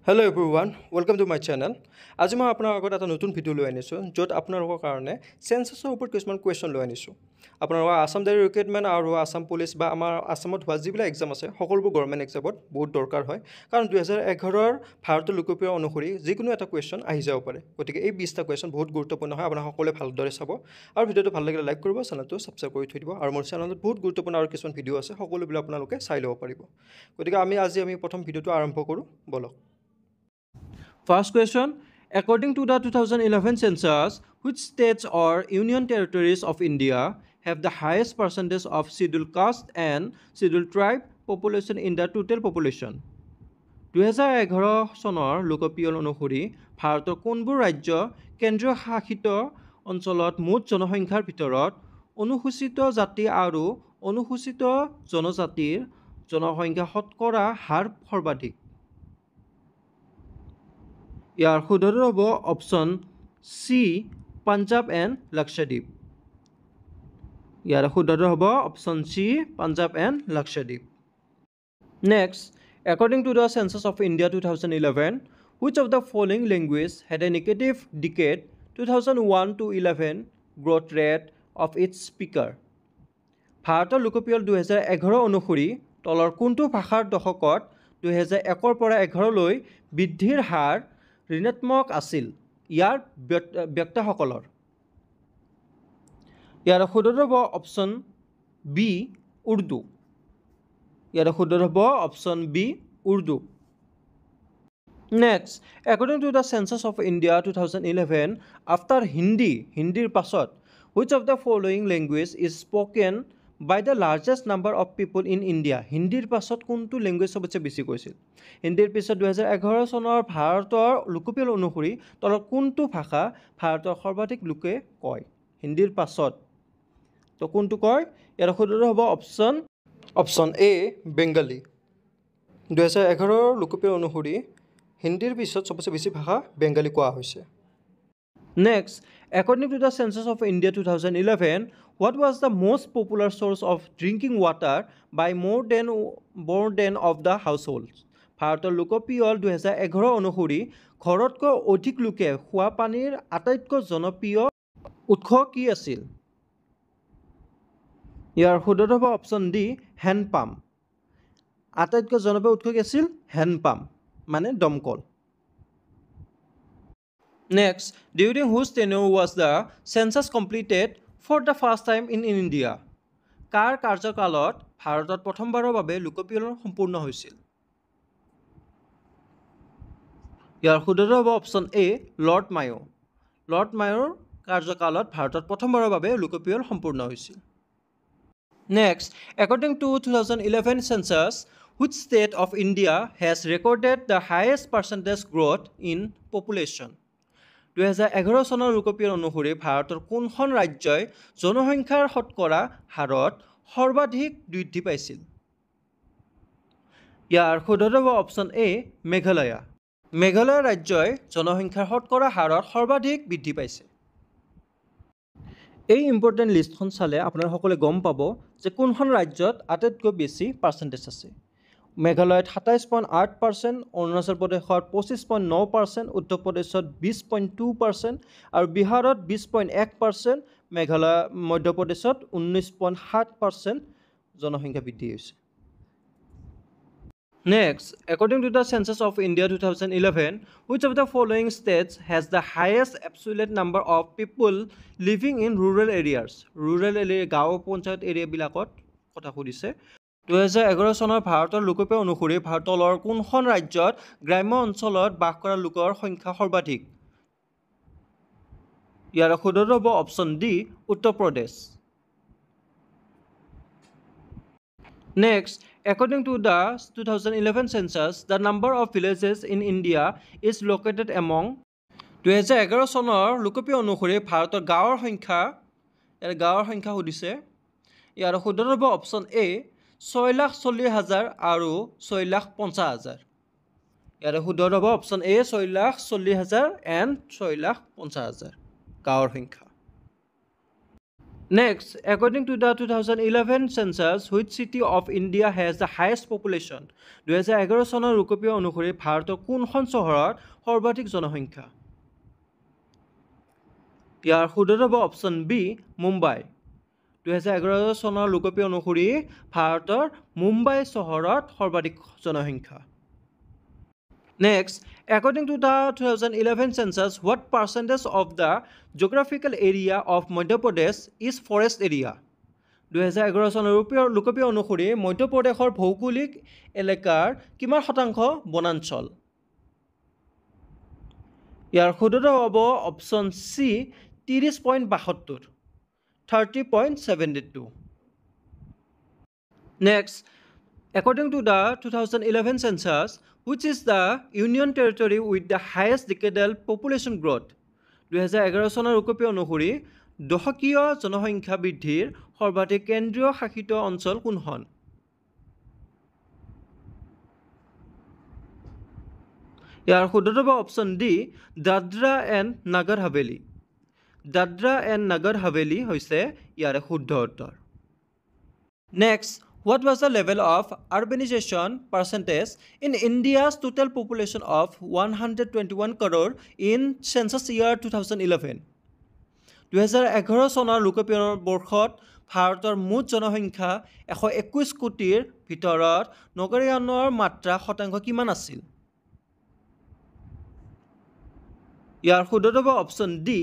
Hello everyone, welcome to my channel. আজি মই আপোনাৰ আগত এটা নতুন ভিডিও লৈ আনিছোঁ য'ত আপোনালোকৰ কাৰণে সেন্সাছৰ ওপৰত কিছুমান কোৱেশ্চন লৈ আনিছোঁ। আপোনালোকৰ আসাম ডাইৰেক্ট ৰিক্ৰুটমেণ্ট আৰু আসাম পুলিচ বা আমাৰ আসামত হোৱা যিবিলাক এক্সাম আছে সকলোবোৰ গভৰ্ণমেণ্ট এক্সামত বহুত দৰকাৰ হয় কাৰণ 2011ৰ ভাৰতৰ লোকপ্ৰিয় অনুসৰি যিকোনো এটা কোৱেশ্চন আহি যাব পাৰে। গতিকে এই 20টা কোৱেশ্চন বহুত গুৰুত্বপূৰ্ণ হয়, আপোনালোকে সকলোৱে ভালদৰে চাব আৰু ভিডিঅ'টো ভাল লাগিলে লাইক কৰিব, চেনেলটো ছাবস্ক্ৰাইব কৰি থৈ দিব আৰু মোৰ চেনেলত বহুত গুৰুত্বপূৰ্ণ আৰু কিছুমান ভিডিঅ' আছে সকলোবিলাক আপোনালোকে চাই ল'ব পাৰিব। গতিকে আজি আমি প্ৰথম ভিডিঅ'টো আৰম্ভ কৰোঁ বলক। First question, according to the 2011 census, which states or union territories of India have the highest percentage of scheduled caste and scheduled tribe population in the total population? 2011 চনৰ লোকপিয়ল অনুসৰি ভাৰতৰ কোনবোৰ ৰাজ্য কেন্দ্ৰীয় শাসিত অঞ্চলত মুঠ জনসংখ্যাৰ ভিতৰত অনুসূচিত জাতি আৰু অনুসূচিত জনজাতিৰ জনসংখ্যা শতকৰা হাৰ সৰ্বাধিক? ইয়াৰ শুদ্ধ হ'ব option C Punjab and Lakshadweep. ইয়াৰ শুদ্ধ হ'ব option C Punjab and Lakshadweep. Next, according to the census of India 2011, which of the following language had a negative decade 2001 to 11 growth rate of its speaker? ভাৰতৰ লোকপিয়ল 2011 অনুসৰি তলৰ কোনটো ভাষাৰ দশকত 2001 পৰা 11লৈ বৃদ্ধিৰ হাৰ ঋণাত্মক আছিল? ইয়াৰ বক্তাসকলৰ। ইয়াৰ শুদ্ধ হ'ব অপশ্যন বি উৰ্দু। ইয়াৰ শুদ্ধ হ'ব option B Urdu. Next, according to the census of India 2011, after হিন্দীৰ পাছত which of the following language is spoken by the largest number of people in India? হিন্দীৰ পাছত কোনটো লেংগুৱেজ সবতছে বেছি কৈছিল? হিন্দীৰ পিছত 2011 চনৰ ভাৰতৰ লোকপিয়ল অনুসৰি তলৰ কোনটো ভাষা ভাৰতৰ সৰ্বাধিক লোকে কয়? হিন্দীৰ পাছত তো কোনটো কয়? ইয়াৰ শুদ্ধ হ'ব অপশ্যন এ বেংগলী। 2011 লোকপিয়ল অনুসৰি হিন্দীৰ পিছত সবতছে বেছি ভাষা বেংগলী কোৱা হৈছে। Next, according to the census of India 2011, what was the most popular source of drinking water by more than of the households? ভাৰতৰ লোকপিয়ল 2011 অনুসৰি ঘৰতকৈ অধিক লোকে খোৱা পানীৰ আটাইতকৈ জনপ্ৰিয় উৎস কি আছিল? ইয়াৰ শুদ্ধ হ'ব অপশ্যন ডি হেণ্ডপাম্প। আটাইতকৈ জনপ্ৰিয় উৎস কি আছিল? হেণ্ডপাম্প মানে দমকল। Next, during whose tenure was the census completed for the first time in India? কাৰ কাৰ্যকালত ভাৰতত প্ৰথমবাৰৰ বাবে লোকপিয়ল সম্পূৰ্ণ হৈছিল? ইয়াৰ শুদ্ধ হ'ব অপশ্যন এ লৰ্ড মায়ো। লৰ্ড মায়োৰ কাৰ্যকালত ভাৰতত প্ৰথমবাৰৰ বাবে লোকপিয়ল সম্পূৰ্ণ হৈছিল। Next, according to 2011 census, which state of India has recorded the highest percentage growth in population? 2011 চনৰ লোকপিয়ল অনুসৰি ভাৰতৰ কোনখন ৰাজ্যই জনসংখ্যাৰ শতকৰা হাৰত সৰ্বাধিক বৃদ্ধি পাইছিল? ইয়াৰ শুদ্ধ হ'ব অপশ্যন এ মেঘালয়া। মেঘালয় ৰাজ্যই জনসংখ্যাৰ শতকৰা হাৰত সৰ্বাধিক বৃদ্ধি পাইছে। এই ইম্পৰ্টেণ্ট লিষ্টখন চালে আপোনালোকে সকলোৱে গম পাব যে কোনখন ৰাজ্যত আটাইতকৈ বেছি পাৰ্চেণ্টেজ আছে। মেঘালয়ত 27.8%, অৰুণাচল প্ৰদেশত 25.9%, উত্তৰ প্ৰদেশত 20.2% আৰু বিহাৰত 20.1%, মধ্যপ্ৰদেশত 19.7% জনসংখ্যা বৃদ্ধি হৈছে। Next, according to the census of India 2011, which of the following states has the highest absolute number of people living in rural areas? Rural area গাঁও পঞ্চায়ত এৰিয়াবিলাকত কথা সুধিছে। 2011 চনৰ ভাৰতৰ লোকপিয়ল অনুসৰি ভাৰতৰ কোনখন ৰাজ্যত গ্ৰাম্য অঞ্চলত বাস কৰা লোকৰ সংখ্যা সৰ্বাধিক? ইয়াৰ শুদ্ধ হ'ব option D Uttar Pradesh. Next, according to the 2011 census, the number of villages in India is located among 2011 চনৰ লোকপিয়ল অনুসৰি ভাৰতৰ গাঁৱৰ সংখ্যা সুধিছে। ইয়াৰ শুদ্ধ হ'ব অপশ্যন এ 6,40,000 আৰু 6,50,000। ইয়াৰ শুদ্ধ হ'ব অপশ্যন এ 6,40,000 এণ্ড 6,50,000 গাঁৱৰ সংখ্যা। Next, according to the 2011 census, which city of India has the highest population? 2011 চনৰ লোকপিয়ল অনুসৰি ভাৰতৰ কোনখন চহৰত সৰ্বাধিক জনসংখ্যা? ইয়াৰ শুদ্ধ হ'ব অপশ্যন বি মুম্বাই। 2011 চনৰ লোকপিয়ল অনুসৰি ভাৰতৰ মুম্বাই চহৰত সৰ্বাধিক জনসংখ্যা। Next, according to the 2011 census, what percentage of the geographical area of Madhya Pradesh is forest area? 2011 চনৰ লোকপিয়ল অনুসৰি মধ্য প্ৰদেশৰ ভৌগোলিক এলেকাৰ কিমান শতাংশ বনাঞ্চল? ইয়াৰ শুদ্ধ হ'ব option C 30.72, 30.72. Next, according to the 2011 census, which is the union territory with the highest decadal population growth? 2011 চনৰ লোকপিয়ল অনুসৰি দশকীয় জনসংখ্যা বৃদ্ধিৰ সৰ্বাধিক কেন্দ্ৰীয় শাসিত অঞ্চল কোনখন? ইয়াৰ শুদ্ধ হ'ব option D Dadra and Nagar Haveli. Dadra and Nagar Haveli হৈছে ইয়াৰে শুদ্ধ উত্তৰ। Next, what was the level of urbanization percentage in India's total population of 121 crore in census year 2011? 2011 চনৰ লোকপিয়ল বৰ্ষত ভাৰতৰ মুঠ জনসংখ্যা 121 কোটিৰ ভিতৰত নগৰীকৰণৰ মাত্ৰা শতাংশ কিমান আছিল? ইয়াৰ শুদ্ধ হ'ব অপশ্যন ডি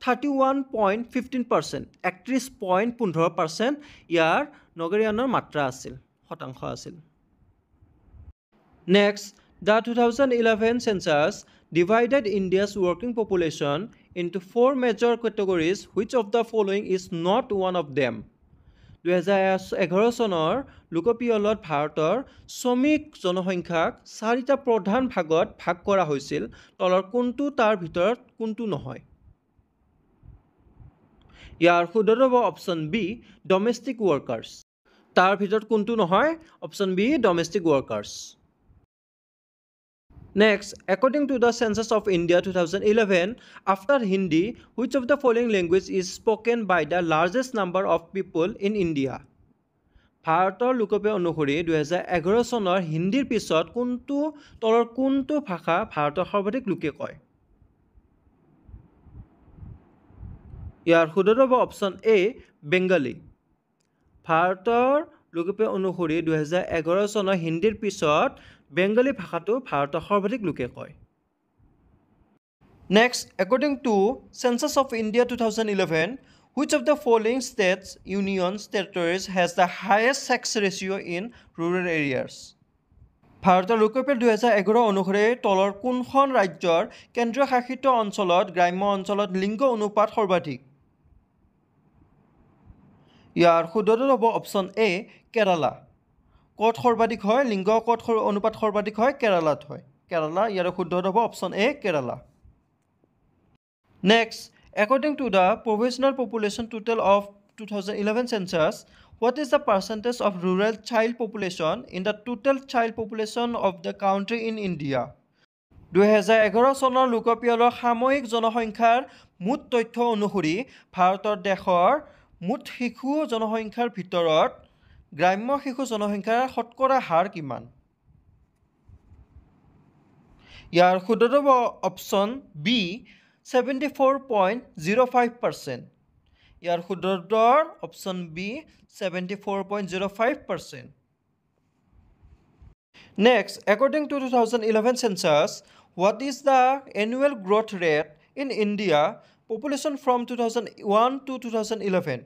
31.15%, 31.15% ইয়াৰ নগৰীকৰণৰ মাত্ৰা আছিল, শতাংশ আছিল। Next, the 2011 census divided India's working population into 4 major categories. Which of the following is not one of them? 2011 চনৰ লোকপিয়লত ভাৰতৰ শ্ৰমিক জনসংখ্যাক 4টা প্ৰধান ভাগত ভাগ কৰা হৈছিল, তলৰ কোনটো তাৰ ভিতৰত কোনটো নহয়? ইয়াৰ শুদ্ধ হ'ব অপশ্যন বি ডমেষ্টিক ৱৰ্কাৰ্ছ। তাৰ ভিতৰত কোনটো নহয়? Option B domestic workers. Next, according to the census of India 2011, after Hindi, which of the following language is spoken by the largest number of people in India? ভাৰতৰ লোকপিয়ল অনুসৰি 2011 চনৰ হিন্দীৰ পিছত তলৰ কোনটো ভাষা ভাৰতৰ সৰ্বাধিক লোকে কয়? ইয়াৰ শুদ্ধ হ'ব অপশ্যন এ বেংগলী। ভাৰতৰ লোকপিয়ল অনুসৰি 2011 চনৰ হিন্দীৰ পিছত বেংগলী ভাষাটো ভাৰতৰ সৰ্বাধিক লোকে কয়। Next, according to census of India 2011, which of the following states, unions, territories has the highest sex ratio in rural areas? ভাৰতৰ লোকপিয়ল 2011 অনুসৰি তলৰ কোনখন ৰাজ্যৰ কেন্দ্ৰীয় শাসিত অঞ্চলত গ্ৰাম্য অঞ্চলত লিংগ অনুপাত সৰ্বাধিক? ইয়াৰ শুদ্ধ হ'ব অপশ্যন এ কেৰালা। ক'ত সৰ্বাধিক হয় লিংগ, ক'ত অনুপাত সৰ্বাধিক হয়? কেৰালাত হয়। কেৰালা, ইয়াৰ শুদ্ধ হ'ব option A Kerala. Next, according to the provisional population total of 2011 census, what is the percentage of rural child population in the total child population of the country in India? 2011 চনৰ লোকপিয়লৰ সাময়িক জনসংখ্যাৰ মুঠ তথ্য অনুসৰি ভাৰতৰ দেশৰ মুঠ শিশু জনসংখ্যাৰ ভিতৰত গ্ৰাম্য শিশু জনসংখ্যাৰ শতকৰা হাৰ কিমান? ইয়াৰ শুদ্ধ হ'ব অপশ্যন বি 74.05%। ইয়াৰ শুদ্ধ উত্তৰ option B 74.05%। Next, according to 2011 census, what is the annual growth rate in India population from 2001 to 2011?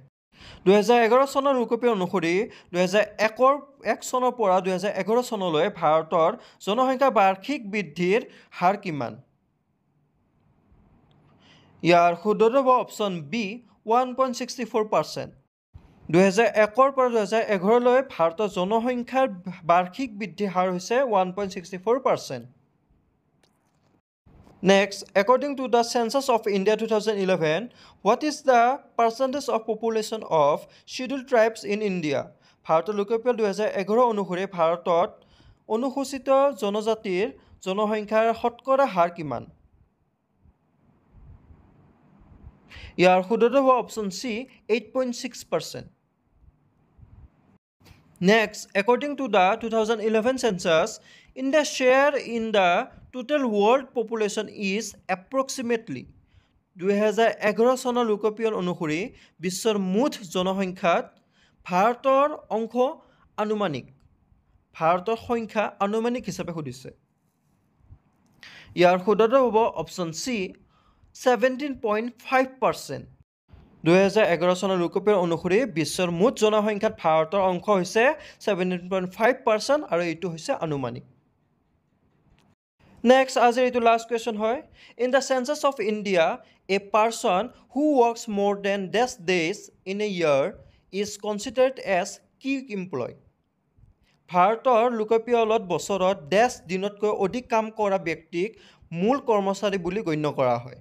2011 চনৰ লোকপিয়ল অনুসৰি 2001 চনৰ পৰা 2011 চনলৈ ভাৰতৰ জনসংখ্যা বাৰ্ষিক বৃদ্ধিৰ হাৰ কিমান? ইয়াৰ শুদ্ধ হ'ব অপশ্যন বি 1.64%। 2001 পৰা 2011 লৈ ভাৰতৰ জনসংখ্যাৰ বাৰ্ষিক বৃদ্ধিৰ হাৰ হৈছে 1.64%। Next, according to the census of India 2011, what is the percentage of population of scheduled tribes in India? ভাৰতৰ লোকপিয়ল 2011 অনুসৰি ভাৰতত অনুসূচিত জনজাতিৰ জনসংখ্যাৰ শতকৰা হাৰ কিমান? ইয়াৰ শুদ্ধটো হ'ব option C 8.6%. Next, according to the 2011 census, India's share in the total world population is approximately 2011 চনৰ লোকপিয়ল অনুসৰি বিশ্বৰ মুঠ জনসংখ্যাত ভাৰতৰ অংশ আনুমানিক ভাৰতৰ সংখ্যা আনুমানিক হিচাপে সুধিছে ইয়াৰ শুদ্ধটো হ'ব অপশ্যন চি 17.5%. 2011 চনৰ লোকপিয়ল অনুসৰি বিশ্বৰ মুঠ জনসংখ্যাত ভাৰতৰ অংশ হৈছে 17.5% আৰু এইটো হৈছে আনুমানিক Next, as it last question hoy, in the census of India, a person who works more than 10 days in a year is considered as key employee. ভাৰতৰ লোকপিয়লত বছৰত 10 দিনতকৈ অধিক কাম কৰা ব্যক্তিক মূল কৰ্মচাৰী বুলি গণ্য কৰা হয়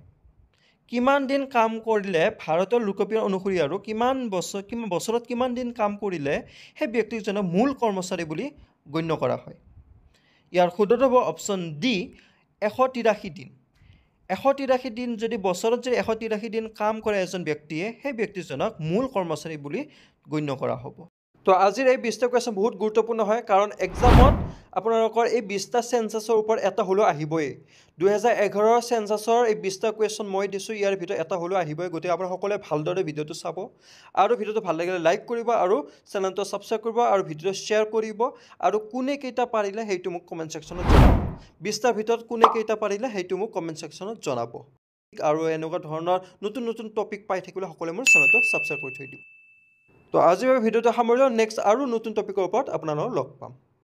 কিমান দিন কাম কৰিলে ভাৰতৰ লোকপিয়ল অনুসৰি আৰু বছৰত কিমান দিন কাম কৰিলে সেই ব্যক্তিজনক মূল কৰ্মচাৰী বুলি গণ্য কৰা হয় ইয়াৰ শুদ্ধটো হ'ব অপশ্যন ডি 183 দিন 183 দিন যদি বছৰত যদি 183 দিন কাম কৰে এজন ব্যক্তিয়ে সেই ব্যক্তিজনক মূল কৰ্মচাৰী বুলি গণ্য কৰা হ'ব তো আজিৰ এই 20টা কোৱেশ্যন বহুত গুৰুত্বপূৰ্ণ হয় কাৰণ এক্সামত আপোনালোকৰ এই 20টা সেন্সাসৰ ওপৰত এটা হলো আহিবই 2011 সেন্সাসৰ এই 20টা কোৱেশ্যন মই দিছো ইয়াৰ ভিতৰত এটা হলো আহিবই গতি আপোনাৰ সকলে ভালদৰে ভিডিওটো চাব আৰু ভিডিওটো ভাল লাগিলে লাইক কৰিব আৰু চেনেলটো সাবস্ক্ৰাইব কৰিব আৰু ভিডিওটো শেয়াৰ কৰিব আৰু কোনে কেইটা পাৰিলে হেইটো মোক কমেন্ট সেকশনত জনাব 20টা ভিতৰত কোনে কেইটা পাৰিলে হেইটো মোক কমেন্ট সেকশনত জনাব আৰু এনেকুৱা ধৰণৰ নতুন নতুন টপিক পাই থাকিলে সকলে মোৰ চেনেলটো সাবস্ক্ৰাইব কৰি থৈ দিব তো আজিৰ ভিডিওটো সামৰিলো নেক্সট আৰু নতুন টপিকৰ ওপৰত আপোনালোকক লগ পাম